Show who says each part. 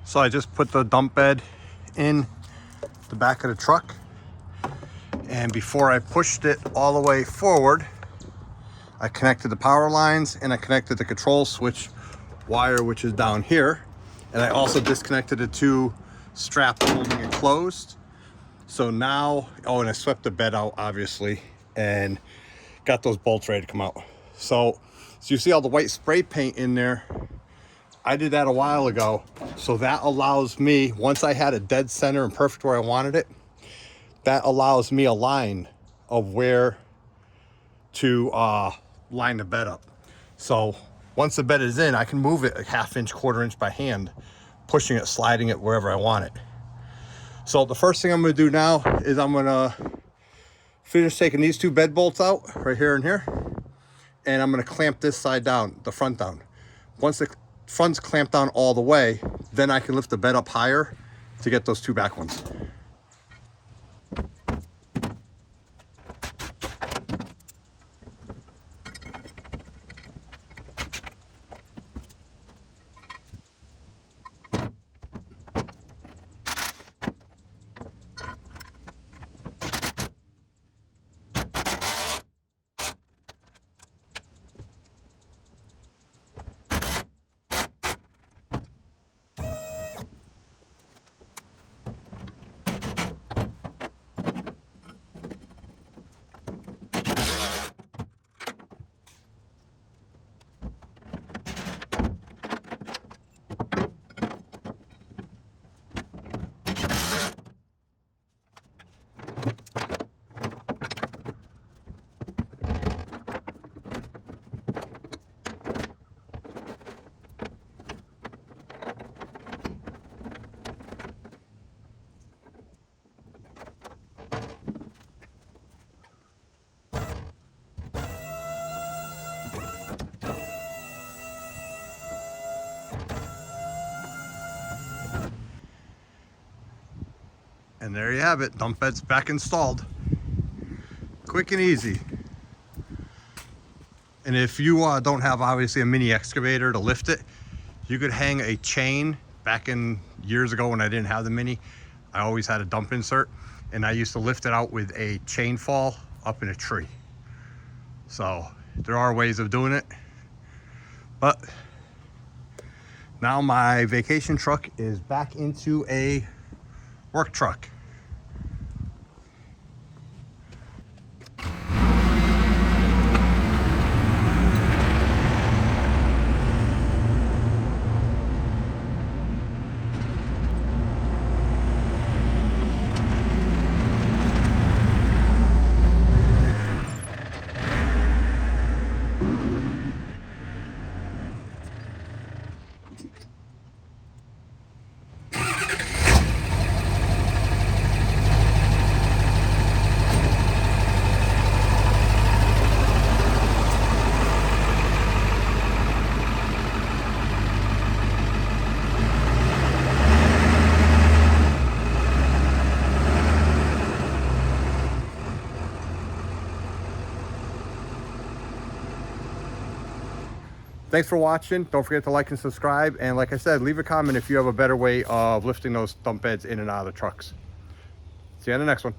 Speaker 1: So I just put the dump bed in the back of the truck, and before I pushed it all the way forward, I connected the power lines and I connected the control switch wire, which is down here, and I also disconnected the two straps holding it closed. So now, oh, and I swept the bed out obviously and got those bolts ready to come out. So you see all the white spray paint in there. I did that a while ago, so that allows me, once I had it dead center and perfect where I wanted it, that allows me a line of where to line the bed up. So once the bed is in, I can move it a ½ inch, ¼ inch by hand, pushing it, sliding it wherever I want it. So the first thing I'm going to do now is I'm going to finish taking these two bed bolts out, right here and here, and I'm going to clamp this side down, the front down. Once the front's clamped down all the way, then I can lift the bed up higher to get those two back ones. And there you have it, dump bed's back installed. Quick and easy. And if you don't have obviously a mini excavator to lift it, you could hang a chain. Back in years ago when I didn't have the mini, I always had a dump insert, and I used to lift it out with a chain fall up in a tree. So there are ways of doing it. But now my vacation truck is back into a work truck. Thanks for watching. Don't forget to like and subscribe. And like I said, leave a comment if you have a better way of lifting those dump beds in and out of the trucks. See you on the next one.